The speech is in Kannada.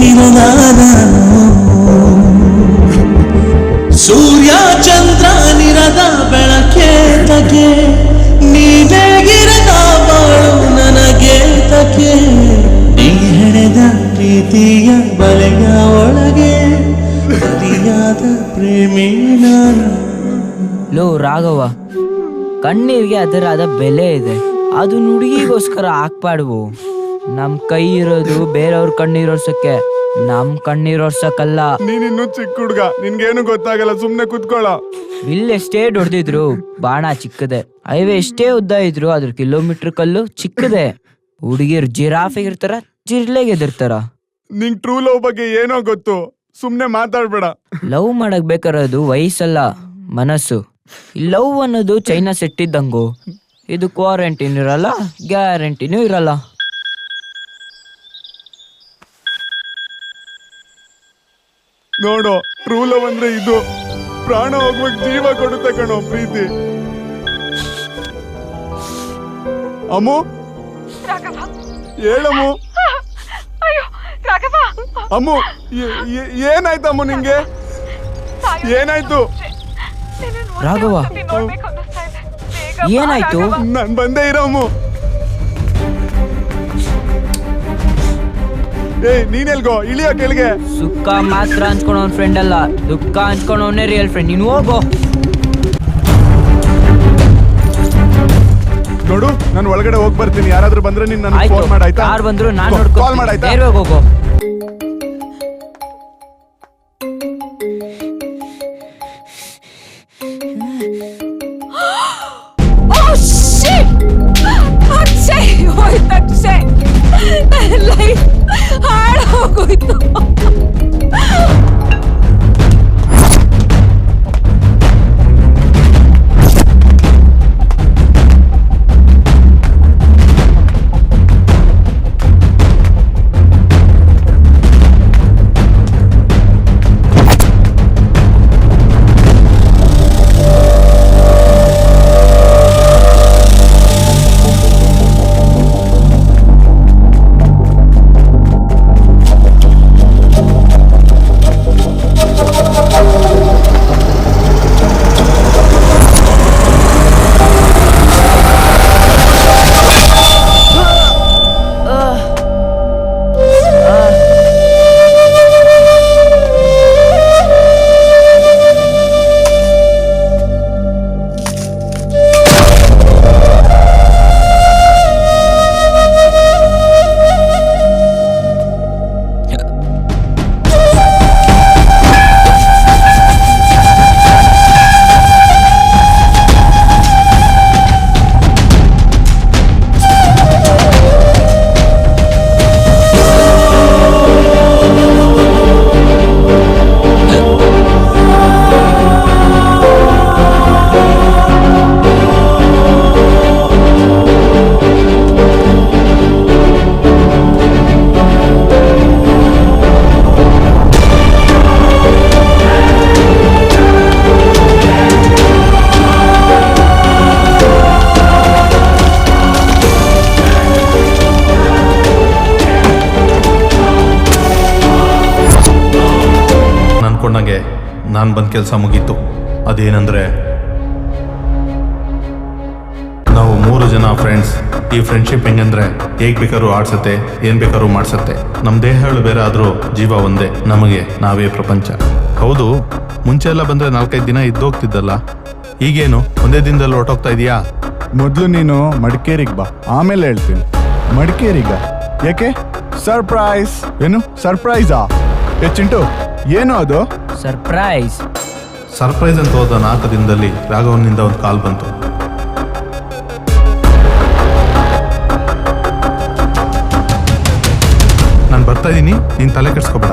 ಇರದ ನಾನು ಸೂರ್ಯ ಚಂದ್ರ ನಿರದ ಬೆಳಕೆ ತಗೆ ನೀನೇಗಿರದ ಬಾಳು ನನಗೆ ತಗೆ ನೀ ಹೆಣೆದ ಪ್ರೀತಿಯ ಬಲೆಯ ಒಳಗೆ ಸರಿಯಾದ ಪ್ರೇಮಿ ನಾನು. ಲೋ ರಾಘವ, ಕಣ್ಣೀರಿಗೆ ಅದರಾದ ಬೆಲೆ ಇದೆ. ಅದು ಹುಡುಗಿಗೋಸ್ಕರ ಹಾಕ್ಬಾಡ್ವು. ನಮ್ ಕೈ ಇರೋದು ಬೇರೆಯವ್ರ ಕಣ್ಣೀರೋರ್ಸಕ್ಕೆ, ನಮ್ ಕಣ್ಣೀರೋರ್ಸಕ್ಕಲ್ಲ. ನೀನಿನ್ನು ಚಿಕ್ಕ ಹುಡ್ಗ, ನಿನ್ಗೇನು ಗೊತ್ತಾಗಲ್ಲ, ಸುಮ್ನೆ ಕುತ್ಕೊಳ್ಳ. ಬಿಲ್ ಎಷ್ಟೇ ದೊಡ್ದಿದ್ರು ಬಾಣ ಚಿಕ್ಕದೆ, ಹೈವೇ ಎಷ್ಟೇ ಉದ್ದ ಇದ್ರು ಅದ್ರ ಕಿಲೋಮೀಟರ್ ಕಲ್ಲು ಚಿಕ್ಕದೆ. ಹುಡುಗಿರು ಜಿರಾಫೆಗಿರ್ತಾರ, ಜಿರ್ಲೆಗೆ ಎದಿರ್ತಾರ. ನಿಂಗ್ ಟ್ರೂ ಲವ್ ಬಗ್ಗೆ ಏನೋ ಗೊತ್ತು, ಸುಮ್ನೆ ಮಾತಾಡ್ಬೇಡ. ಲವ್ ಮಾಡಕ್ ಬೇಕಾರೋದು ವಯಸ್ಸಲ್ಲ, ಮನಸ್ಸು. ಈ ಲವ್ ಅನ್ನೋದು ಚೈನಾ ಸೆಟ್ ಇದ್ದಂಗು. ಇದು ಕ್ವಾರಂಟೈನ್ ಇರಲ್ಲ, ಗ್ಯಾರಂಟಿನೂ ಇರಲ್ಲ. ನೋಡು, ಟ್ರೂ ಲವ್ ಅಂದ್ರೆ ಇದು. ಪ್ರಾಣ ಹೋಗ್ಬೇಕು, ಜೀವ ಕೊಡುತ್ತೆ ಕಣೋ ಪ್ರೀತಿ. ಅಮ್ಮು, ಹೇಳಮ್ಮು. ಅಮ್ಮು, ಏನಾಯ್ತಮ್ಮ ನಿಂಗೆ? ಏನಾಯ್ತು ರಾಘವ? ಏನಾಯ್ತು? ನಾನ್ ಬಂದೇ ಇರಮ್ಮು. ನೀನೆಲ್ಗೋ ಇಳಿಯೋ ಕೆಳಗೆ. ಸುಖ ಮಾತ್ರ ಹಂಚ್ಕೊಳೋನ್ ಫ್ರೆಂಡ್ ಅಲ್ಲ, ದುಃಖ ಹಂಚ್ಕೊಳೋನೇ ರಿಯಲ್ ಫ್ರೆಂಡ್. ನೀನು ಹೋಗೋ. ನೋಡು, ನಾನು ಒಳಗಡೆ ಹೋಗಿ ಬರ್ತೀನಿ. ಯಾರಾದ್ರೂ ಬಂದ್ರೆ ನೀನ್ ನನಗೆ ಫೋನ್ ಮಾಡಾಯ್ತಾ? ಯಾರು ಬಂದ್ರು ನಾನು ಕಾಲ್ ಮಾಡಾಯ್ತಾ? ಹೋಗೋ. ಹಾಳಾಗೋಯ್ತು. ಅನ್ಕೊಂಡಂಗೆ ನಾನು ಬಂದ ಕೆಲಸ ಮುಗೀತು. ಅದೇನಂದ್ರೆ, ನಾವು 3 ಜನ ಫ್ರೆಂಡ್ಸ್. ಈ ಫ್ರೆಂಡ್ಶಿಪ್ ಹೆಂಗಂದ್ರೆ ಹೇಗ್ ಬೇಕಾದ್ರೂ ಆಡ್ಸತ್ತೆ, ಏನ್ ಬೇಕಾದ್ರೂ ಮಾಡ್ಸತ್ತೆ. ನಮ್ಮ ದೇಹಗಳು ಬೇರೆ ಆದ್ರೂ ಜೀವ ಒಂದೇ. ನಮಗೆ ನಾವೇ ಪ್ರಪಂಚ. ಹೌದು, ಮುಂಚೆ ಎಲ್ಲ ಬಂದ್ರೆ 4-5 ದಿನ ಇದ್ದೋಗ್ತಿದ್ದಲ್ಲ, ಈಗೇನು ಒಂದೇ ದಿನದಲ್ಲಿ ಹೊರಟೋಗ್ತಾ ಇದೀಯಾ? ಮೊದಲು ನೀನು ಮಡಿಕೇರಿಗೆ ಬಾ, ಆಮೇಲೆ ಹೇಳ್ತೀನಿ. ಮಡಿಕೇರಿಗ? ಯಾಕೆ? ಸರ್ಪ್ರೈಸ್. ಏನು ಸರ್ಪ್ರೈಸಾ? ಚಿಂಟು, ಏನು ಅದು? ಸರ್ಪ್ರೈಸ್ ಅಂತ ಹೋದ 4 ದಿನದಲ್ಲಿ ರಾಘವನಿಂದ ಒಂದು ಕಾಲ್ ಬಂತು. ನಾನು ಬರ್ತಾ ಇದ್ದೀನಿ, ನೀನು ತಲೆ ಕೆಡಿಸ್ಕೋಬೇಡ.